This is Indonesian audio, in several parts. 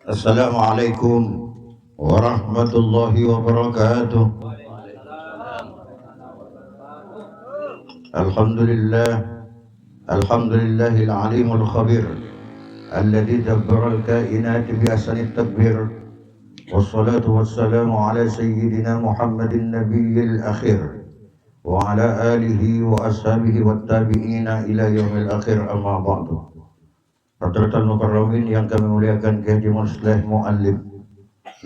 Assalamualaikum warahmatullahi wabarakatuh. Alhamdulillah, alhamdulillahil alimul khabir alladzi dabbara al-kainati bi ahsanit tadbir. Wassalatu wassalamu ala sayyidina Muhammadin nabiyil akhir wa ala alihi wa ashabihi wat tabi'ina ila yaumil akhir, amma ba'du. Hadratul mukarramin yang kami muliakan, Kiai Haji Musleh Muallim,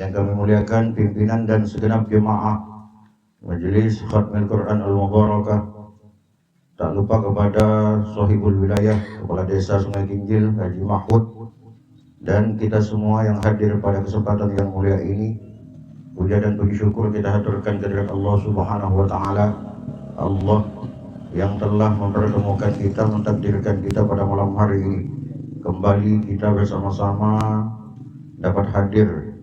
yang kami muliakan pimpinan dan segenap jemaah Majelis Khatmil Quran Al-Mubarakah, tak lupa kepada Sohibul Wilayah, Kepala Desa Sungai Kinjil, Haji Mahfud, dan kita semua yang hadir pada kesempatan yang mulia ini. Puja dan puji syukur kita haturkan kehadirat Allah Subhanahu wa Ta'ala, Allah yang telah mempertemukan kita, mentakdirkan kita pada malam hari ini. Kembali kita bersama-sama dapat hadir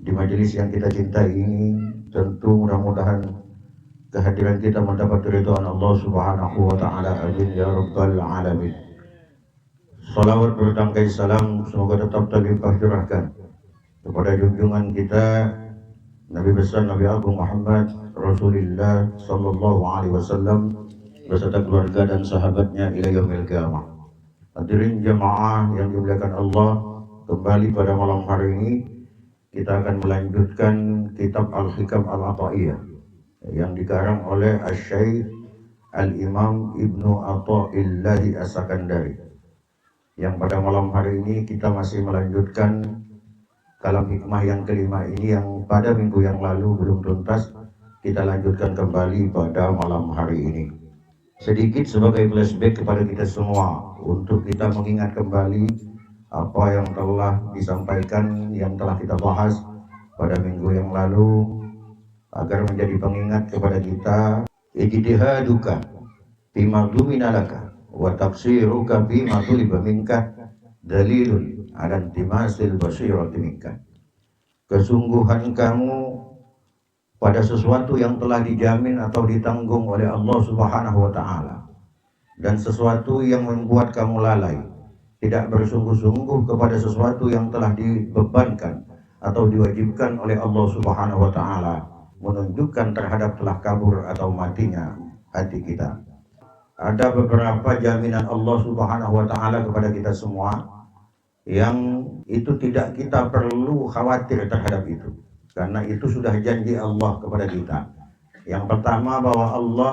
di majelis yang kita cintai ini. Tentu mudah-mudahan kehadiran kita mendapat ridhaan Allah Subhanahu wa Ta'ala. Amin ya rabbal alamin. Salawat bertangkai salam semoga tetap terlimpah curahkan kepada junjungan kita Nabi besar Nabi Agung Muhammad Rasulullah sallallahu alaihi wasallam beserta keluarga dan sahabatnya ila yaumil qiyamah. Hadirin jemaah yang dimuliakan Allah, kembali pada malam hari ini kita akan melanjutkan kitab Al-Hikam Al-Ata'iyah yang dikarang oleh Asy-Syaikh Al-Imam Ibnu Atha'illahi As-Sakandari. Yang pada malam hari ini kita masih melanjutkan kalam hikmah yang kelima ini, yang pada minggu yang lalu belum tuntas. Kita lanjutkan kembali pada malam hari ini. Sedikit sebagai flashback kepada kita semua untuk kita mengingat kembali apa yang telah disampaikan, yang telah kita bahas pada minggu yang lalu, agar menjadi pengingat kepada kita. Ijtihaduka bima dumina laka wa tafsiruka bima tuliba minka dalilun ala intimasil basirati minka. Kesungguhan kamu pada sesuatu yang telah dijamin atau ditanggung oleh Allah Subhanahu wa Ta'ala, dan sesuatu yang membuat kamu lalai, tidak bersungguh-sungguh kepada sesuatu yang telah dibebankan atau diwajibkan oleh Allah Subhanahu wa Ta'ala, menunjukkan terhadap telah kabur atau matinya hati kita. Ada beberapa jaminan Allah Subhanahu wa Ta'ala kepada kita semua yang itu tidak kita perlu khawatir terhadap itu, karena itu sudah janji Allah kepada kita. Yang pertama, bahwa Allah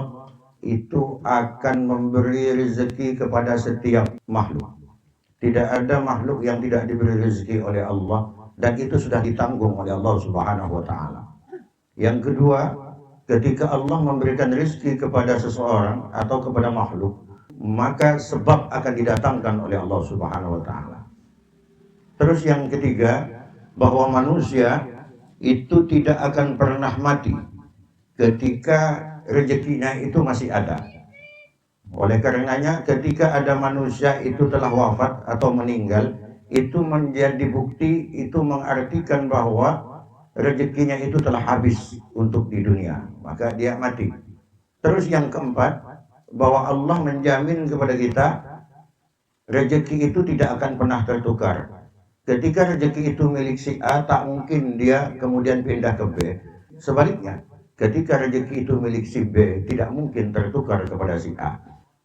itu akan memberi rezeki kepada setiap makhluk. Tidak ada makhluk yang tidak diberi rezeki oleh Allah, dan itu sudah ditanggung oleh Allah Subhanahu wa Ta'ala. Yang kedua, ketika Allah memberikan rezeki kepada seseorang atau kepada makhluk, maka sebab akan didatangkan oleh Allah Subhanahu wa Ta'ala. Terus yang ketiga, bahwa manusia itu tidak akan pernah mati ketika rezekinya itu masih ada. Oleh karenanya, ketika ada manusia itu telah wafat atau meninggal, itu menjadi bukti, itu mengartikan bahwa rezekinya itu telah habis untuk di dunia, maka dia mati. Terus yang keempat, bahwa Allah menjamin kepada kita rezeki itu tidak akan pernah tertukar. Ketika rezeki itu milik si A, tak mungkin dia kemudian pindah ke B. Sebaliknya, ketika rezeki itu milik si B, tidak mungkin tertukar kepada si A.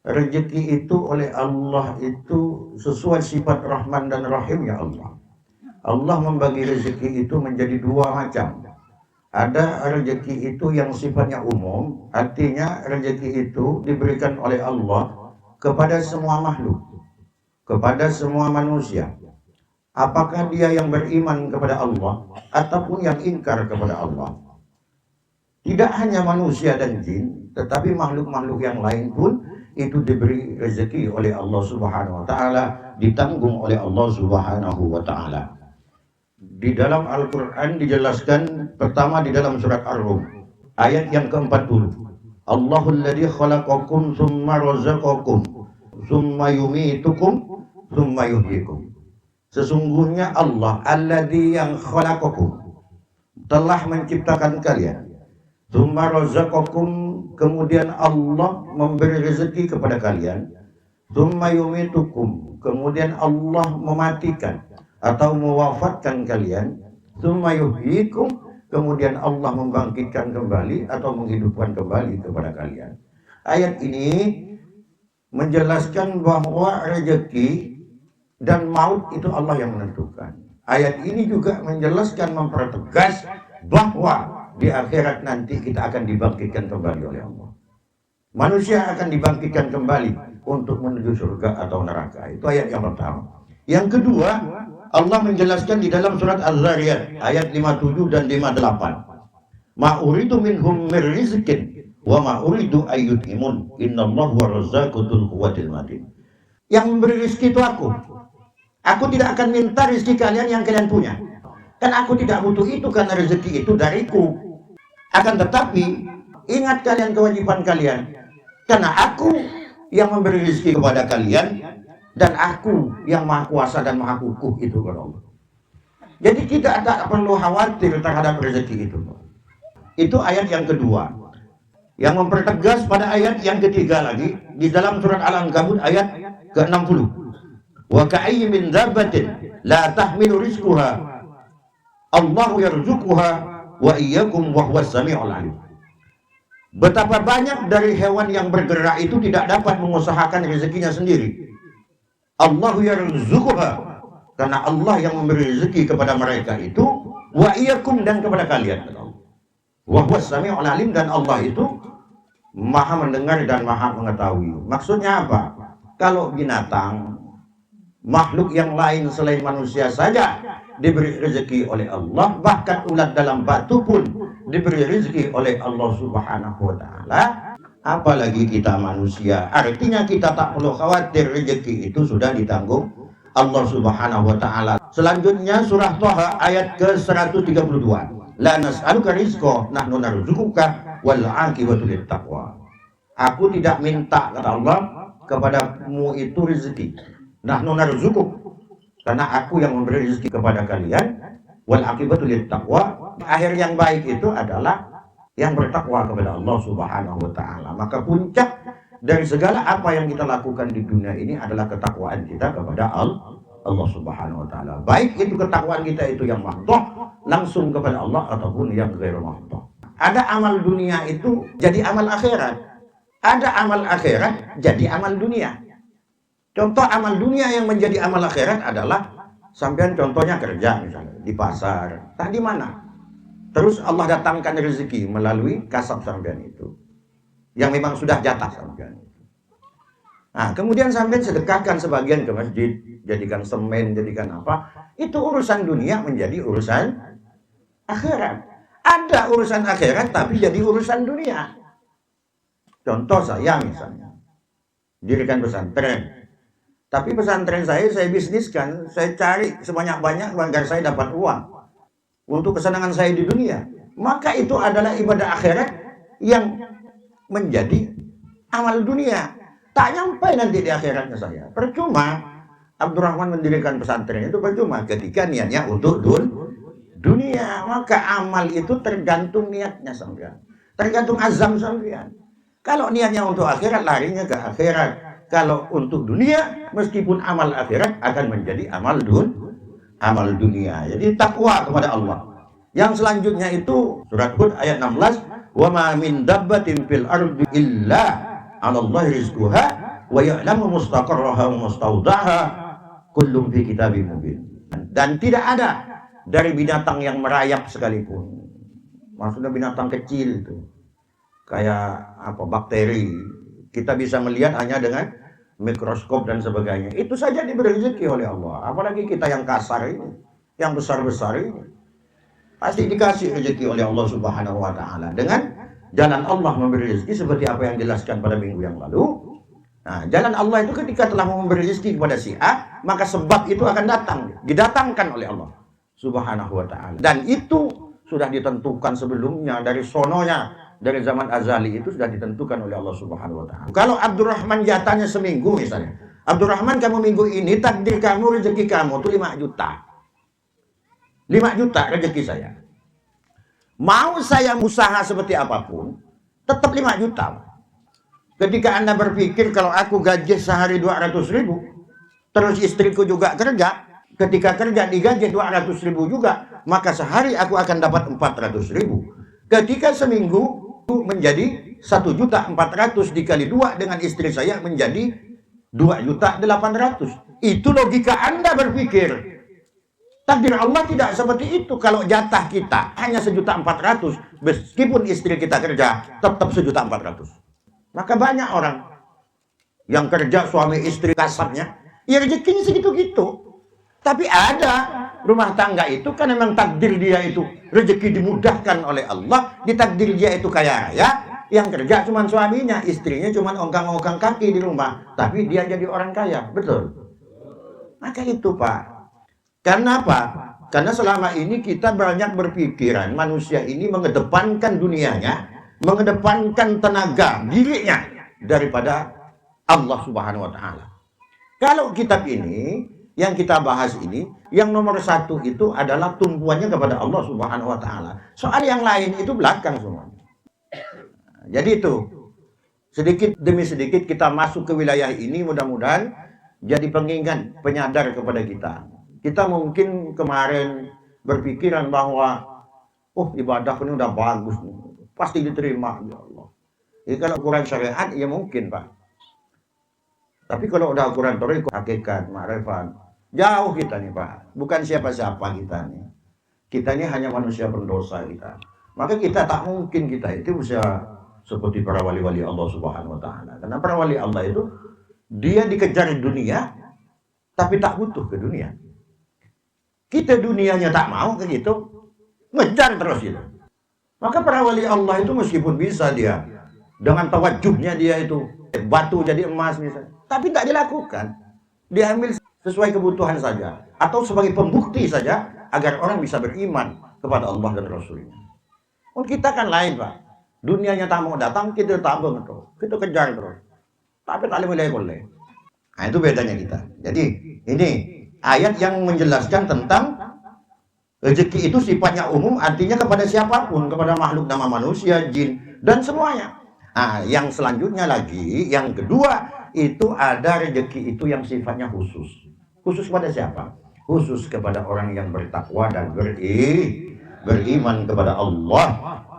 Rezeki itu oleh Allah itu sesuai sifat Rahman dan Rahimnya Allah. Allah membagi rezeki itu menjadi dua macam. Ada rezeki itu yang sifatnya umum, artinya rezeki itu diberikan oleh Allah kepada semua makhluk, kepada semua manusia. Apakah dia yang beriman kepada Allah ataupun yang ingkar kepada Allah. Tidak hanya manusia dan jin, tetapi makhluk-makhluk yang lain pun itu diberi rezeki oleh Allah Subhanahu wa Ta'ala, ditanggung oleh Allah Subhanahu wa Ta'ala. Di dalam Al-Quran dijelaskan, pertama di dalam surat Ar-Rum ayat yang ke-40, Allahul ladzi khalaqakum tsumma razaqakum tsumma yumitukum tsumma yuhyikum. Sesungguhnya Allah alladzi yang khalaqakum, telah menciptakan kalian, tsumma razaqakum, kemudian Allah memberi rezeki kepada kalian, tsumma yumitukum, kemudian Allah mematikan, atau mewafatkan kalian, tsumma yuhyikum, kemudian Allah membangkitkan kembali atau menghidupkan kembali kepada kalian. Ayat ini menjelaskan bahwa rezeki dan maut itu Allah yang menentukan. Ayat ini juga menjelaskan, mempertegas bahwa di akhirat nanti kita akan dibangkitkan kembali oleh Allah. Manusia akan dibangkitkan kembali untuk menuju surga atau neraka. Itu ayat yang pertama. Yang kedua, Allah menjelaskan di dalam surat Az-Zariyat ayat 57 dan 58. Ma uridu minhum mir rizqin wa ma uridu ayyut'imun innallaha huwa razzaqu dzul quwwatil matin. Yang memberi rezeki itu aku. Aku tidak akan minta rezeki kalian yang kalian punya. Kan aku tidak butuh itu karena rezeki itu dariku. Akan tetapi ingat kalian kewajiban kalian. Karena aku yang memberi rezeki kepada kalian dan aku yang maha kuasa dan maha kukuh itu kepada Allah. Jadi kita tak perlu khawatir terhadap rezeki itu. Itu ayat yang kedua. Yang mempertegas pada ayat yang ketiga lagi di dalam surat Al-Ankabut ayat ke-60. Wa ka'ayyin min dabbatin la tahmilu rizquha Allahu yarzuquha wa iyyakum wa huwas samiul alim. Betapa banyak dari hewan yang bergerak itu tidak dapat mengusahakan rezekinya sendiri. Allahu yarzuquha, karena Allah yang memberi rezeki kepada mereka itu, wa iyyakum, dan kepada kalian. Wa huwas samiul alim, dan Allah itu maha mendengar dan maha mengetahui. Maksudnya apa? Kalau binatang, makhluk yang lain selain manusia saja diberi rezeki oleh Allah, bahkan ulat dalam batu pun diberi rezeki oleh Allah Subhanahu wa taala, apalagi kita manusia. Artinya kita tak perlu khawatir, rezeki itu sudah ditanggung Allah Subhanahu wa taala. Selanjutnya surah Thaha ayat ke-132. La nas'aluka rizqa nahnu narzuquka wal 'aqibatu littaqwa. Aku tidak minta, kata Allah, kepadamu itu rezeki. Nahnu narzuquk, karena aku yang memberi rezeki kepada kalian, wal 'aqibatu littaqwa. Akhir yang baik itu adalah yang bertakwa kepada Allah Subhanahu wa taala. Maka puncak dari segala apa yang kita lakukan di dunia ini adalah ketakwaan kita kepada Allah Subhanahu wa taala. Baik itu ketakwaan kita itu yang mahdhah langsung kepada Allah ataupun yang ghairu mahdhah. Ada amal dunia itu jadi amal akhirat. Ada amal akhirat jadi amal dunia. Contoh amal dunia yang menjadi amal akhirat adalah sampean contohnya kerja misalnya di pasar. Tah di mana? Terus Allah datangkan rezeki melalui kasab sampean itu, yang memang sudah jatah sampean. Nah, kemudian sampean sedekahkan sebagian ke masjid, jadikan semen, jadikan apa? Itu urusan dunia menjadi urusan akhirat. Ada urusan akhirat tapi jadi urusan dunia. Contoh saya misalnya, dirikan pesantren. Tapi pesantren saya bisniskan, saya cari sebanyak-banyak agar saya dapat uang untuk kesenangan saya di dunia. Maka itu adalah ibadah akhirat yang menjadi amal dunia. Tak nyampe nanti di akhiratnya saya. Percuma Abdurrahman mendirikan pesantren itu, percuma ketika niatnya untuk dunia. Maka amal itu tergantung niatnya sampean, tergantung azam sampean. Kalau niatnya untuk akhirat, larinya ke akhirat. Kalau untuk dunia, meskipun amal akhirat akan menjadi amal dunia. Jadi takwa kepada Allah. Yang selanjutnya itu surat Hud ayat 16, wa ma min dabbatin fil ardi illa 'alallahi rizquha wa ya'lamu mustaqarraha wa mustawda'aha kullun fi kitabim mubin. Dan tidak ada dari binatang yang merayap sekalipun. Maksudnya binatang kecil itu. Kayak apa, bakteri. Kita bisa melihat hanya dengan mikroskop dan sebagainya. Itu saja diberi rezeki oleh Allah. Apalagi kita yang kasar ini, yang besar-besar ini, pasti dikasih rezeki oleh Allah Subhanahu wa taala. Dengan jalan Allah memberi rezeki seperti apa yang dijelaskan pada minggu yang lalu. Nah, jalan Allah itu ketika telah memberi rezeki kepada si A, maka sebab itu akan didatangkan oleh Allah Subhanahu wa taala. Dan itu sudah ditentukan sebelumnya dari sononya. Dari zaman azali itu sudah ditentukan oleh Allah Subhanahu wa taala. Kalau Abdurrahman jatahnya seminggu misalnya. Abdurrahman, kamu minggu ini takdir kamu, rezeki kamu tuh 5 juta. 5 juta rezeki saya. Mau saya usaha seperti apapun, tetap 5 juta. Ketika Anda berpikir kalau aku gaji sehari 200 ribu, terus istriku juga kerja, Ketika kerja digaji 200.000 juga, maka sehari aku akan dapat 400.000. Ketika seminggu menjadi 1.400.000 dikali 2 dengan istri saya menjadi 2.800.000. Itu logika Anda berpikir. Takdir Allah tidak seperti itu. Kalau jatah kita hanya 1.400.000, meskipun istri kita kerja, tetap 1.400.000. Maka banyak orang yang kerja suami istri kasarnya, ya rezekinya segitu-gitu. Tapi ada rumah tangga itu kan memang takdir dia itu rezeki dimudahkan oleh Allah, ditakdir dia itu kaya raya, yang kerja cuma suaminya, istrinya cuma ongkang-ongkang kaki di rumah, tapi dia jadi orang kaya, betul? Maka itu Pak. Karena apa? Karena selama ini kita banyak berpikiran manusia ini mengedepankan dunianya, mengedepankan tenaga dirinya daripada Allah Subhanahu wa Ta'ala. Kalau kitab ini yang kita bahas ini, yang nomor 1 itu adalah tumpuannya kepada Allah Subhanahu wa Ta'ala. Soal yang lain itu belakang semua. Jadi itu, sedikit demi sedikit kita masuk ke wilayah ini, mudah-mudahan jadi pengingat, penyadar kepada kita. Kita mungkin kemarin berpikiran bahwa ibadah ini udah bagus, pasti diterima ya Allah. Jadi kalau ukuran syariat ya mungkin Pak. Tapi kalau udah ukuran thariqah, hakikat, ma'rifat, jauh kita nih Pak. Bukan siapa-siapa kita nih. Kita ini hanya manusia berdosa kita. Maka kita tak mungkin kita itu bisa seperti para wali-wali Allah Subhanahu wa Ta'ala. Karena para wali Allah itu dia dikejar dunia tapi tak butuh ke dunia. Kita dunianya tak mau ke gitu, ngejar terus gitu. Maka para wali Allah itu meskipun bisa dia dengan tawajuhnya dia itu batu jadi emas misalnya, tapi tak dilakukan. Diambil sesuai kebutuhan saja atau sebagai pembukti saja agar orang bisa beriman kepada Allah dan Rasulnya. Kita kan lain Pak. Dunianya tak mau datang, kita tabung terus, kita kejar terus. Tapi tak boleh. Nah itu bedanya kita. Jadi ini ayat yang menjelaskan tentang rezeki itu sifatnya umum, artinya kepada siapapun, kepada makhluk nama manusia, jin, dan semuanya. Nah, yang selanjutnya lagi, yang kedua, itu ada rezeki itu yang sifatnya khusus. Khusus pada siapa? Khusus kepada orang yang bertakwa dan beriman kepada Allah.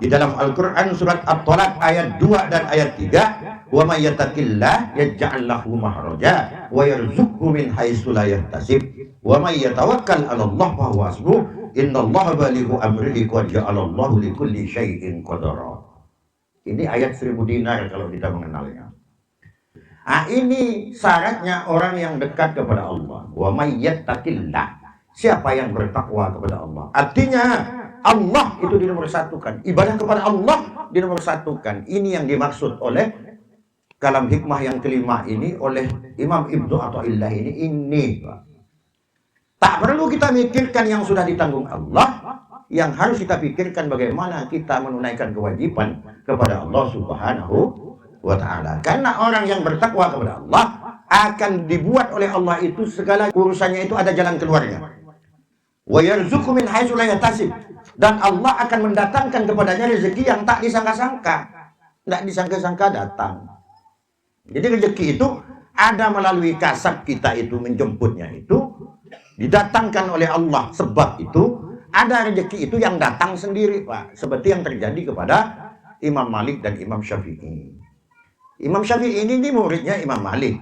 Di dalam Al-Quran surat At-Talaq ayat 2 dan ayat 3, wa may yattaqillah yaj'al lahu makhraja wa yarzuqhu min haitsu la yahtasib wa may yatawakkal 'ala Allah fa huwa hasbuh innallaha balighu amrihi qad ja'ala Allahu likulli syai'in qadara. Ini ayat 1000 dinar kalau kita mengenalnya. Nah, ini syaratnya orang yang dekat kepada Allah. Wa may yattaqillah, siapa yang bertakwa kepada Allah. Artinya Allah itu dinomorsatukan, ibadah kepada Allah dinomorsatukan. Ini yang dimaksud oleh kalam hikmah yang kelima ini oleh Imam Ibnu Athaillah ini Pak. Tak perlu kita mikirkan yang sudah ditanggung Allah, yang harus kita pikirkan bagaimana kita menunaikan kewajiban kepada Allah Subhanahu wa Ta'ala. Karena orang yang bertakwa kepada Allah akan dibuat oleh Allah itu segala urusannya itu ada jalan keluarnya. Wa yarzuqhu min haitsu la yahtasib, dan Allah akan mendatangkan kepadanya rezeki yang tak disangka-sangka. Tidak disangka-sangka datang. Jadi rezeki itu ada melalui kasab kita itu menjemputnya itu didatangkan oleh Allah. Sebab itu ada rezeki itu yang datang sendiri Pak. Seperti yang terjadi kepada Imam Malik dan Imam Syafi'i. Imam Syafi'i ini muridnya Imam Malik.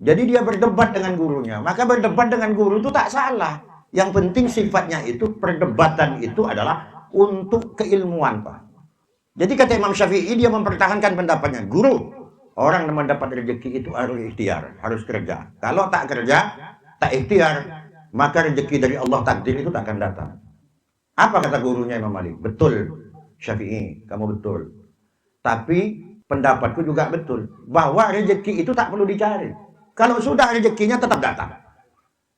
Jadi dia berdebat dengan gurunya. Maka berdebat dengan guru itu tak salah. Yang penting sifatnya itu, perdebatan itu adalah untuk keilmuan Pak. Jadi kata Imam Syafi'i, dia mempertahankan pendapatnya. Guru, orang yang mendapat rezeki itu harus ikhtiar, harus kerja. Kalau tak kerja, tak ikhtiar, maka rezeki dari Allah takdir itu tak akan datang. Apa kata gurunya Imam Malik? Betul Syafi'i, kamu betul. Tapi pendapatku juga betul, bahwa rezeki itu tak perlu dicari. Kalau sudah rezekinya tetap datang.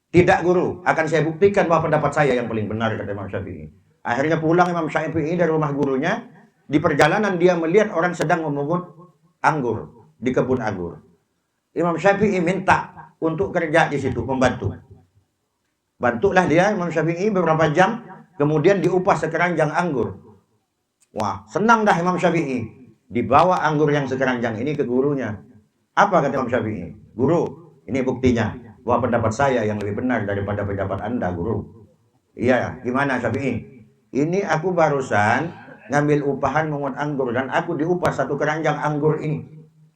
Tidak guru, akan saya buktikan bahwa pendapat saya yang paling benar, kata Imam Syafi'i. Akhirnya pulang Imam Syafi'i dari rumah gurunya. Di perjalanan dia melihat orang sedang memungut anggur di kebun anggur. Imam Syafi'i minta untuk kerja di situ, membantu. Bantulah dia Imam Syafi'i beberapa jam, kemudian diupah sekeranjang anggur. Wah, senang dah Imam Syafi'i. Dibawa anggur yang sekeranjang ini ke gurunya. Apa kata Imam Syafi'i? Guru, ini buktinya. bahwa pendapat saya yang lebih benar daripada pendapat Anda, guru. Iya, gimana Syafi'i? Ini aku barusan ngambil upahan mengut anggur dan aku diupah 1 keranjang anggur ini.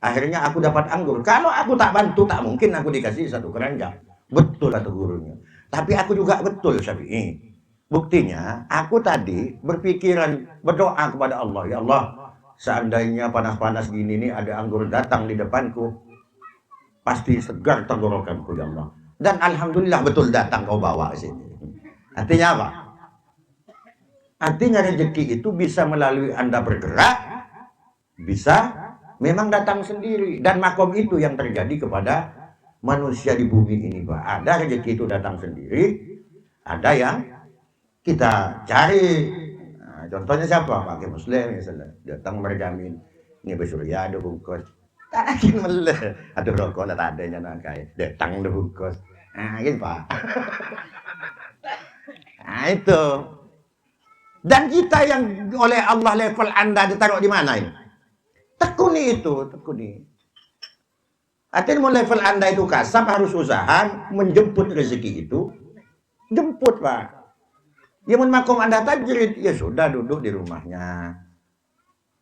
Akhirnya aku dapat anggur. Kalau aku tak bantu, tak mungkin aku dikasih 1 keranjang. Betul kata gurunya. Tapi aku juga betul Syafi'i. Buktinya, aku tadi berpikiran berdoa kepada Allah. Ya Allah, seandainya panas-panas gini nih ada anggur datang di depanku, pasti segar tenggorokanku ya Allah. Dan alhamdulillah betul datang kau bawa ke sini. Artinya apa? Artinya rezeki itu bisa melalui Anda bergerak, bisa memang datang sendiri. Dan makom itu yang terjadi kepada manusia di bumi ini, Pak. Ada rezeki itu datang sendiri, ada yang kita cari. Nah, contohnya siapa? Pakai Muslim misalnya, datang berjamin ini bersurya ada bungkus. Tak lagi meleh. Aduh rokok lah tak adanya nak kayak datang ada bungkus. Nah, gitu Pak. Nah itu. Dan kita yang oleh Allah level Anda ditaruh di mana ini? Tekuni itu, tekuni. Artinya mau level Anda itu kasar, harus usaha menjemput rezeki itu. Jemput Pak. Ya mun makom Anda tajrid, ya sudah duduk di rumahnya.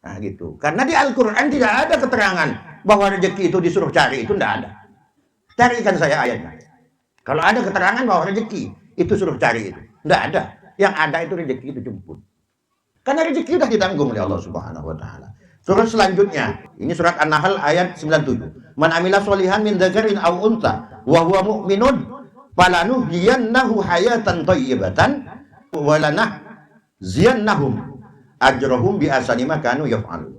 Nah gitu. Karena di Al-Quran tidak ada keterangan bahwa rezeki itu disuruh cari, itu tidak ada. Carikan saya ayatnya. Kalau ada keterangan bahwa rezeki itu suruh cari itu, tidak ada. Yang ada itu rezeki itu jemput. Karena rezeki sudah ditanggung oleh Allah Subhanahu wa taala. Surat selanjutnya, ini surat An-Nahl ayat 97. Man amila sholihan min dzakarin aw untha wa huwa mu'minun falanuhyiyannahu hayatan thayyibatan wa lanahziyannahum ajrahum bi ahsani ma kanu yaf'alun.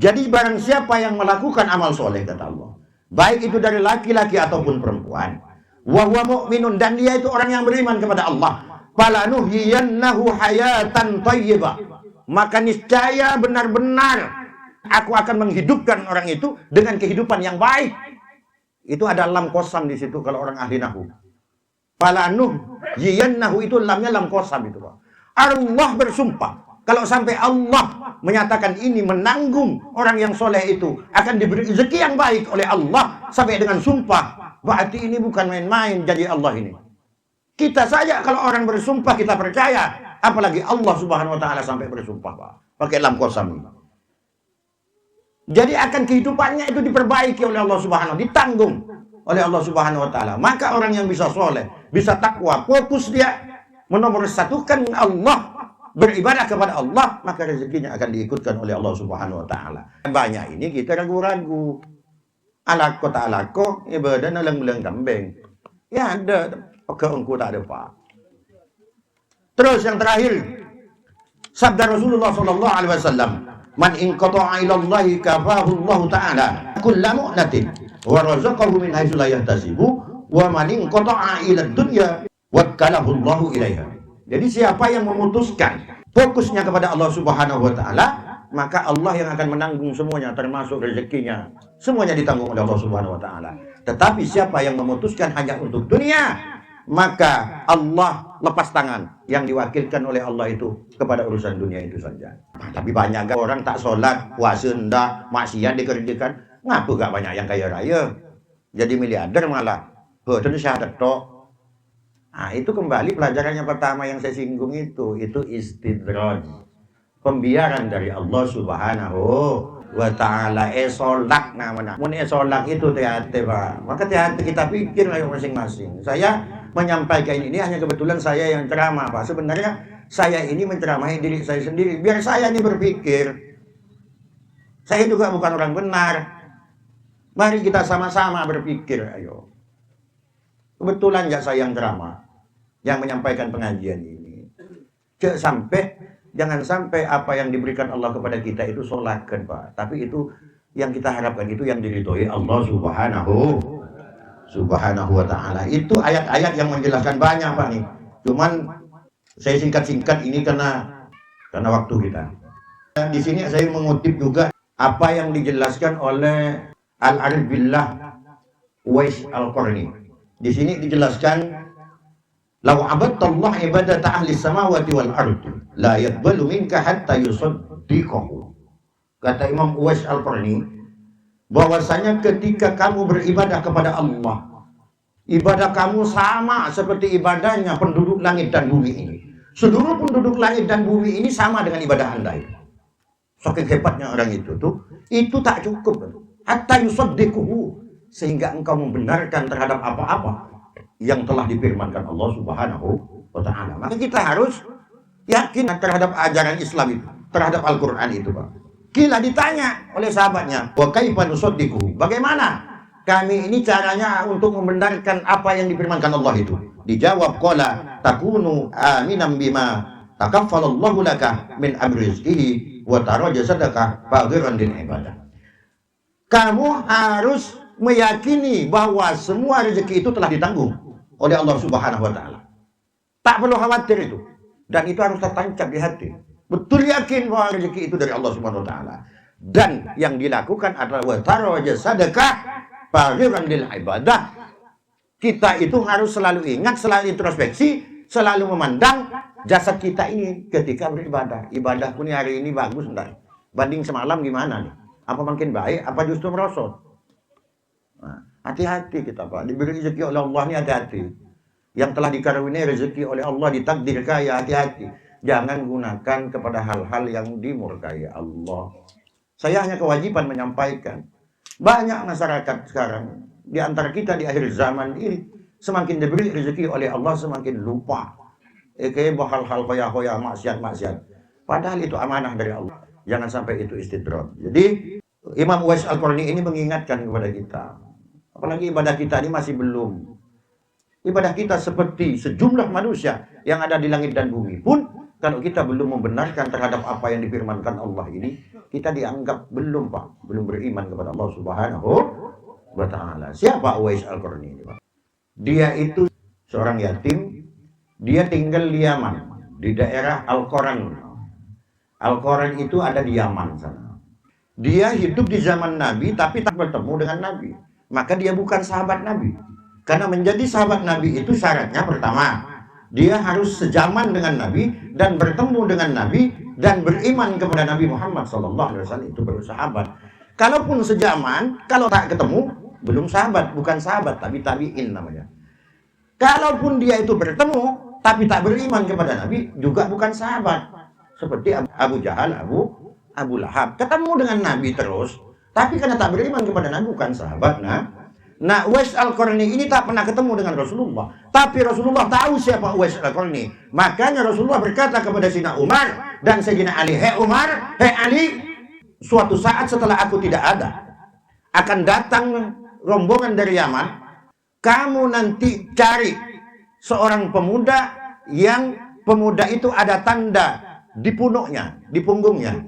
Jadi barang siapa yang melakukan amal soleh kata Allah, baik itu dari laki-laki ataupun perempuan, wa huwa mu'minun, dan dia itu orang yang beriman kepada Allah, falanuhyiyannahu hayatan thayyibah, maka niscaya benar-benar aku akan menghidupkan orang itu dengan kehidupan yang baik. Itu ada lam kosam di situ kalau orang ahli nahwu. Falanuhyiyannahu itu lamnya lam kosam itu Pak. Allah bersumpah. Kalau sampai Allah menyatakan ini menanggung orang yang soleh itu akan diberi rezeki yang baik oleh Allah sampai dengan sumpah, berarti ini bukan main-main jadi Allah ini. Kita saja kalau orang bersumpah kita percaya, apalagi Allah Subhanahu wa taala sampai bersumpah Pak, pakai lam qasam. Jadi akan kehidupannya itu diperbaiki oleh Allah Subhanahu, ditanggung oleh Allah Subhanahu wa taala. Maka orang yang bisa soleh, bisa takwa, fokus dia menomorsatukan Allah, beribadah kepada Allah, maka rezekinya akan diikutkan oleh Allah Subhanahu wa taala. Banyak ini kita ragu-ragu. Alako tak alako, ibadah nalang-lang kambing. Ya ada, oke engkau tak ada Pak. Terus yang terakhir, sabda Rasulullah sallallahu alaihi wasallam, man inqata'a ila Allah kafahu Allah taala kullu mu'natin wa razaqahu min haitsu la yahtasibu wa man inqata'a ila dunya wakkalahu Allah ilaiha. Jadi siapa yang memutuskan fokusnya kepada Allah Subhanahu wa taala, maka Allah yang akan menanggung semuanya, termasuk rezekinya. Semuanya ditanggung oleh Allah Subhanahu wa taala. Tetapi siapa yang memutuskan hanya untuk dunia, maka Allah lepas tangan. Yang diwakilkan oleh Allah itu kepada urusan dunia itu saja. Tapi banyak orang tak sholat, puasa ndak, maksiat dikerjakan. Ngapa gak banyak yang kaya raya? Jadi miliarder malah. Betul syahadat tok. Nah, itu kembali pelajaran yang pertama yang saya singgung itu istidraj. Pembiaran dari Allah Subhanahu wa taala. Solak namanya. Mun solak itu hati-hati Pak. Maka hati-hati kita pikir ayo masing-masing. Saya menyampaikan ini hanya kebetulan saya yang ceramah Pak. Sebenarnya saya ini menceramahi diri saya sendiri. Biar saya ini berpikir. Saya juga bukan orang benar. Mari kita sama-sama berpikir ayo. Kebetulan ya saya yang ceramah, yang menyampaikan pengajian ini. Jangan sampai apa yang diberikan Allah kepada kita itu solatkan Pak. Tapi itu yang kita harapkan itu yang diridhoi Allah Subhanahu wa ta'ala. Itu ayat-ayat yang menjelaskan banyak Pak nih. Cuman saya singkat-singkat ini karena waktu kita. Di sini saya mengutip juga apa yang dijelaskan oleh Al-Arif Billah Uwais Al-Qarni. Di sini dijelaskan, "Lau abadtallah ibadata ahli samawati wal ardi, la yaqbalu minka hatta yusaddiqahu." Kata Imam Uwais Al-Qarni, bahwasanya ketika kamu beribadah kepada Allah, Ibadah kamu sama seperti ibadahnya penduduk langit dan bumi ini. Seluruh penduduk langit dan bumi ini sama dengan ibadah Anda itu. Saking hebatnya orang itu tak cukup. Hatta yusaddiquhu, sehingga engkau membenarkan terhadap apa-apa yang telah difirmankan Allah Subhanahu wa ta'ala. Maka kita harus yakin terhadap ajaran Islam itu, terhadap Al-Quran itu, Pak. Kila ditanya oleh sahabatnya, wa kaifa nusaddiquhu, bagaimana kami ini caranya untuk membenarkan apa yang difirmankan Allah itu? Dijawab, qala takunu aminan bima takaffalallahu laka min amri rizqihi wa taraja sadaqah faghiran din ibadah. Kamu harus meyakini bahwa semua rezeki itu telah ditanggung oleh Allah Subhanahu wa ta'ala. Tak perlu khawatir itu. Dan itu harus tertancap di hati. Betul yakin bahwa rezeki itu dari Allah Subhanahu wa ta'ala. Dan yang dilakukan adalah wa taraja sadaqah faghiran lil ibadah. Kita itu harus selalu ingat, selalu introspeksi, selalu memandang jasad kita ini ketika beribadah. Ibadahku nih hari ini bagus enggak? Banding semalam gimana nih? Apa makin baik? Apa justru merosot? Nah, hati-hati kita, Pak. Diberi rezeki oleh Allah ini hati-hati. Yang telah dikaruniai rezeki oleh Allah, ditakdir kaya, hati-hati. Jangan gunakan kepada hal-hal yang dimurkai Allah. Saya hanya kewajiban menyampaikan. Banyak masyarakat sekarang di antara kita di akhir zaman ini semakin diberi rezeki oleh Allah semakin lupa. Kayak hal-hal hoya-hoya, maksiat-maksiat. Padahal itu amanah dari Allah. Jangan sampai itu istidraj. Jadi Imam Uwais Al-Qarni ini mengingatkan kepada kita. Apalagi ibadah kita ini masih belum. Ibadah kita seperti sejumlah manusia yang ada di langit dan bumi pun, kalau kita belum membenarkan terhadap apa yang difirmankan Allah ini, kita dianggap belum, Pak, belum beriman kepada Allah Subhanahu wa ta'ala. Siapa Uwais Al-Qarni ini, Pak? Dia itu seorang yatim, dia tinggal di Yaman, di daerah Al-Quran. Al-Quran itu ada di Yaman sana. Dia hidup di zaman Nabi tapi tak bertemu dengan Nabi. Maka dia bukan sahabat Nabi. Karena menjadi sahabat Nabi itu syaratnya pertama, dia harus sejaman dengan Nabi dan bertemu dengan Nabi dan beriman kepada Nabi Muhammad SAW, itu baru sahabat. Kalaupun sejaman, kalau tak ketemu, belum sahabat, bukan sahabat tapi tabi'in namanya. Kalaupun dia itu bertemu tapi tak beriman kepada Nabi, juga bukan sahabat. Seperti Abu Jahal, Abu Lahab. Ketemu dengan Nabi terus, tapi karena tak beriman kepada Nabi, bukan sahabat. Nah, Uwais Al-Qarni ini tak pernah ketemu dengan Rasulullah. Tapi Rasulullah tahu siapa Uwais Al-Qarni. Makanya Rasulullah berkata kepada Sayyidina Umar dan Sayyidina Ali, "Hei Umar, hei Ali, suatu saat setelah aku tidak ada, akan datang rombongan dari Yaman. Kamu nanti cari seorang pemuda yang pemuda itu ada tanda di punuknya, di punggungnya.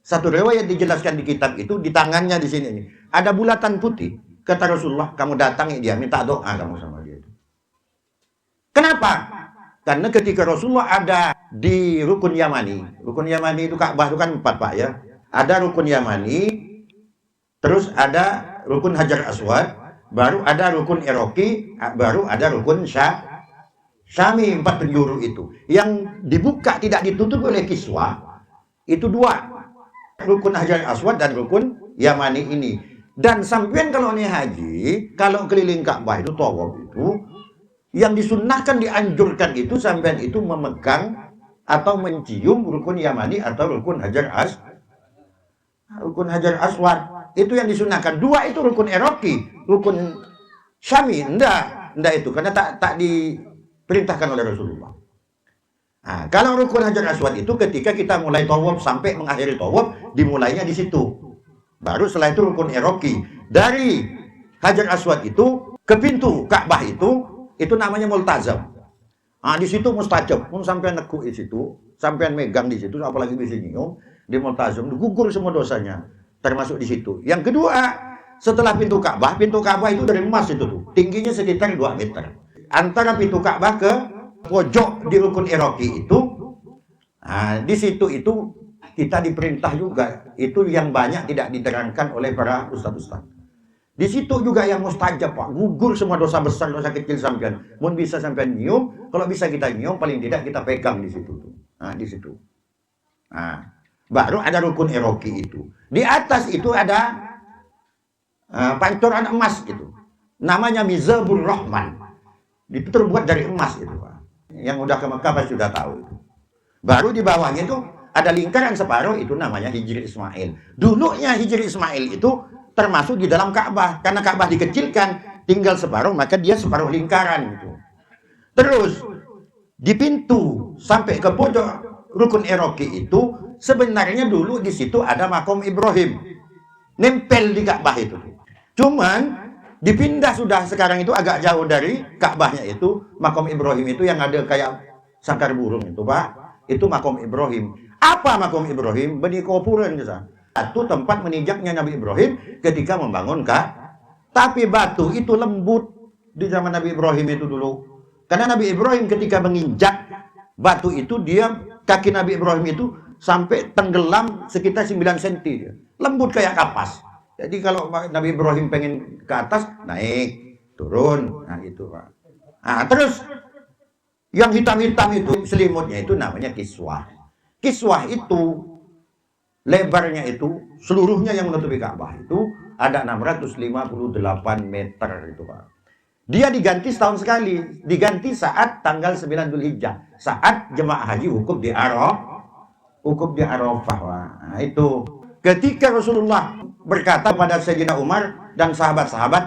Satu riwayat dijelaskan di kitab itu, di tangannya di sini nih, ada bulatan putih. Kata Rasulullah, kamu datangi dia, minta doa kamu sama dia. Kenapa? Karena ketika Rasulullah ada di Rukun Yamani. Rukun Yamani itu Ka'bah itu kan 4, Pak, ya. Ada Rukun Yamani, terus ada Rukun Hajar Aswad, baru ada Rukun Iraqi, baru ada Rukun Syami, 4 penjuru itu. Yang dibuka tidak ditutup oleh kiswah, itu 2. Rukun Hajar Aswad dan Rukun Yamani ini. Dan sampean kalau ini haji, kalau keliling Ka'bah itu, tawaf itu, yang disunnahkan, dianjurkan itu sampean itu memegang atau mencium Rukun Yamani atau Rukun Hajar Aswad. Itu yang disunnahkan. 2 itu Rukun Iraqi, Rukun Syami, enggak itu, karena tak diperintahkan oleh Rasulullah. Nah, kalau Rukun Hajar Aswad itu ketika kita mulai tawaf sampai mengakhiri tawaf, dimulainya di situ. Baru setelah itu Rukun Iraqi. Dari Hajar Aswad itu ke pintu Ka'bah itu namanya multazam. Nah, di situ mustajab. Pun sampai nekuk di situ, sampai megang di situ, apalagi bisa nyium, di multazam gugur semua dosanya, termasuk di situ. Yang kedua, setelah pintu Ka'bah itu dari emas itu tuh, tingginya sekitar 2 meter. Antara pintu Ka'bah ke pojok di Rukun Iraqi itu, nah, di situ itu kita diperintah juga, itu yang banyak tidak diterangkan oleh para ustaz-ustaz. Di situ juga yang mustajab, Pak, gugur semua dosa besar, dosa kecil sampean. Mun bisa sampean nyium, kalau bisa kita nyium, paling tidak kita pegang di situ. Nah, di situ. Nah, baru ada Rukun Iraqi itu. Di atas itu ada pancoran emas gitu. namanya Mizabur Rahman. Itu terbuat dari emas itu, Pak. Yang udah ke Mekah pasti sudah tahu itu. Baru di bawahnya itu ada lingkaran separuh, itu namanya Hijri Ismail. Dulunya Hijri Ismail itu termasuk di dalam Ka'bah. Karena Ka'bah dikecilkan, tinggal separuh, maka dia separuh lingkaran gitu. Terus di pintu sampai ke pojok rukun Eroki itu sebenarnya dulu di situ ada makom Ibrahim. Nempel di Ka'bah itu. Cuman dipindah sudah sekarang itu agak jauh dari Ka'bahnya itu, makom Ibrahim itu yang ada kayak sangkar burung itu, Pak. Itu makom Ibrahim. Apa makom Ibrahim? Beni kuburan kita. Itu tempat menijaknya Nabi Ibrahim ketika membangun Ka'bah. Tapi batu itu lembut di zaman Nabi Ibrahim itu dulu. Karena Nabi Ibrahim ketika menginjak batu itu, dia kaki Nabi Ibrahim itu sampai tenggelam sekitar 9 cm dia. Lembut kayak kapas. Jadi kalau Nabi Ibrahim pengen ke atas, naik, turun. Nah itu, Pak. Nah terus yang hitam-hitam itu selimutnya itu namanya kiswah. Kiswah itu lebarnya itu seluruhnya yang menutupi Ka'bah itu ada 658 meter itu, Pak. Dia diganti setahun sekali, diganti saat tanggal 9 Dzulhijjah, saat jemaah haji wukuf di Arafah. Nah itu ketika Rasulullah berkata pada Sayyidina Umar dan sahabat-sahabat,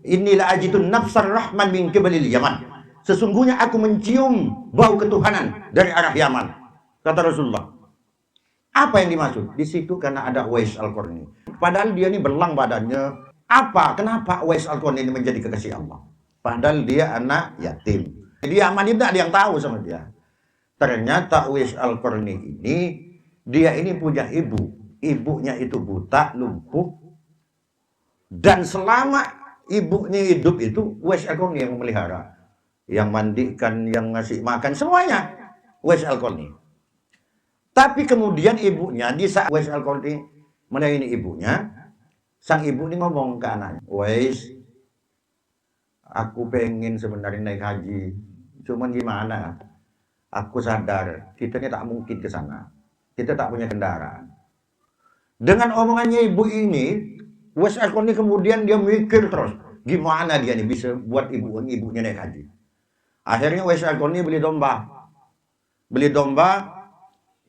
inilah ajidun nafsar rahman min qibalil Yaman. Sesungguhnya aku mencium bau ketuhanan dari arah Yaman, kata Rasulullah. Apa yang dimaksud? Di situ karena ada Uwais Al-Qarni. Padahal dia ini belang badannya. Apa? Kenapa Uwais Al-Qarni ini menjadi kekasih Allah? Padahal dia anak yatim. Di Yaman itu tidak ada yang tahu sama dia. Ternyata Uwais Al-Qarni ini, dia ini punya ibu. Ibunya itu buta, lumpuh. Dan selama ibunya hidup itu, Uwais Al-Qarni yang memelihara. Yang mandikan, yang ngasih makan, semuanya Uwais Al-Qarni. Tapi kemudian ibunya, di saat Uwais Al-Qarni melayani ibunya, sang ibu ini ngomong ke anaknya, Uwais, aku pengen sebenarnya naik haji, cuman gimana? Aku sadar kita ini tak mungkin ke sana, kita tak punya kendaraan. Dengan omongannya ibu ini, Uwais Al-Qarni kemudian dia mikir terus, gimana dia ini bisa buat ibunya naik haji. Akhirnya Uwais Al-Qarni beli domba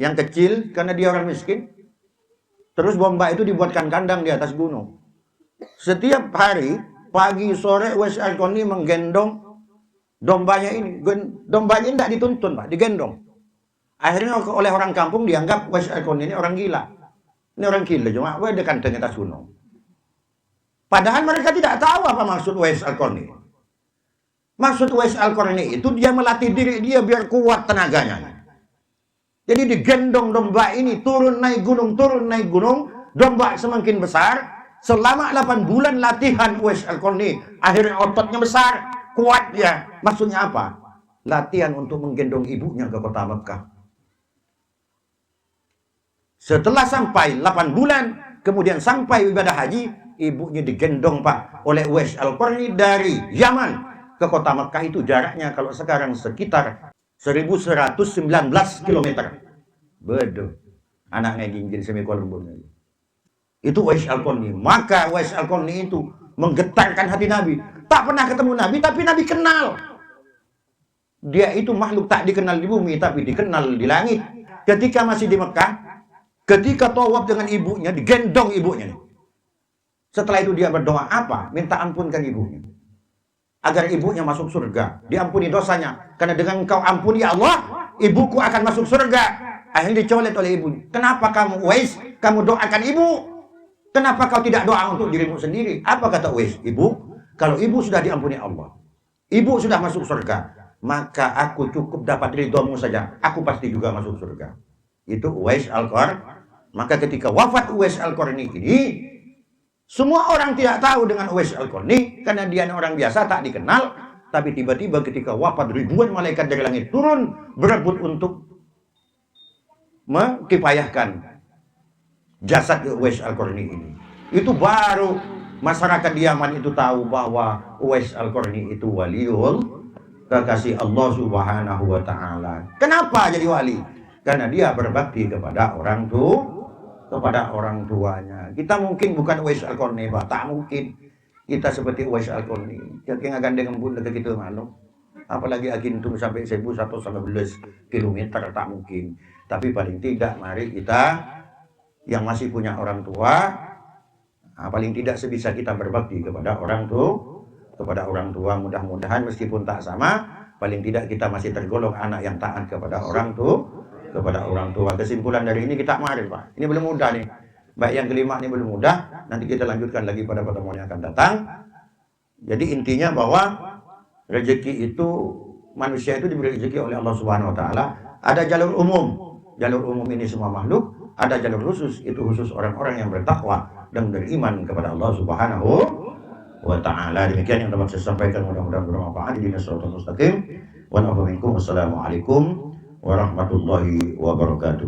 yang kecil karena dia orang miskin. Terus domba itu dibuatkan kandang di atas gunung. Setiap hari pagi sore Uwais Al-Qarni menggendong dombanya ini. Dombanya ini tidak dituntun, Pak, digendong. Akhirnya oleh orang kampung dianggap Uwais Al-Qarni ini orang gila. Ini orang gila cuma ada kandang di atas gunung. Padahal mereka tidak tahu apa maksud Uwais Al-Qarni. Maksud Uwais Al-Qarni itu dia melatih diri dia biar kuat tenaganya. Jadi digendong domba ini turun naik gunung, domba semakin besar. Selama 8 bulan latihan Uwais Al-Qarni, akhirnya ototnya besar, kuat dia. Maksudnya apa? Latihan untuk menggendong ibunya ke kota Mekah. Setelah sampai 8 bulan, kemudian sampai ibadah haji, ibunya digendong, Pak, oleh Uwais Al-Qarni dari Yaman ke kota Mekah. Itu jaraknya kalau sekarang sekitar 1119 km. Beduh, anaknya ginggil semi Kuala Lumpur. Itu Uwais Al-Qarni. Maka Uwais Al-Qarni itu menggetarkan hati Nabi. Tak pernah ketemu Nabi, tapi Nabi kenal. Dia itu makhluk tak dikenal di bumi, tapi dikenal di langit. Ketika masih di Mekah, ketika tawaf dengan ibunya, digendong ibunya. Setelah itu dia berdoa apa? Minta ampunkan ibunya. Agar ibunya masuk surga, diampuni dosanya. Karena dengan engkau ampuni ya Allah, ibuku akan masuk surga. Akhirnya dicolet oleh ibunya. Kenapa kamu Uwais, kamu doakan ibu? Kenapa kau tidak doa untuk dirimu sendiri? Apa kata Uwais? Ibu, kalau ibu sudah diampuni Allah, ibu sudah masuk surga, maka aku cukup dapat ridhomu saja. Aku pasti juga masuk surga. Itu Uwais Al-Qarni. Maka ketika wafat Uwais Al-Qarni ini, semua orang tidak tahu dengan Uwais Al-Qarni karena dia orang biasa tak dikenal. Tapi tiba-tiba ketika wafat, ribuan malaikat dari langit turun berebut untuk mengkifayahkan jasad Uwais Al-Qarni ini. Itu baru masyarakat di Yaman itu tahu bahwa Uwais Al-Qarni itu waliul kekasih Allah Subhanahu wa Ta'ala. Kenapa jadi wali? Karena dia berbakti kepada orang tuanya. Kita mungkin bukan Uwais Al-Qarni, Pak, tak mungkin. kita seperti Uwais Al-Qarni, yang gandeng embun dekat kita malu. Apalagi agintung sampai 1111 kilometer tak mungkin. Tapi paling tidak mari kita yang masih punya orang tua, paling tidak sebisa kita berbakti kepada orang tua, mudah-mudahan meskipun tak sama, paling tidak kita masih tergolong anak yang taat kepada orang tua. Kesimpulan dari ini kita mari Pak, ini belum mudah nih. Baik yang kelima ini belum mudah, nanti kita lanjutkan lagi pada pertemuan yang akan datang. Jadi intinya bahwa rezeki itu, manusia itu diberi rezeki oleh Allah Subhanahu wa taala. Ada jalur umum. Jalur umum ini semua makhluk, ada jalur khusus, itu khusus orang-orang yang bertakwa dan beriman kepada Allah Subhanahu wa taala. Demikian yang dapat saya sampaikan, mudah-mudahan bermanfaat. Ihdinas siratal mustaqim. Wa na'udzu minkum. Wassalamualaikum warahmatullahi wabarakatuh.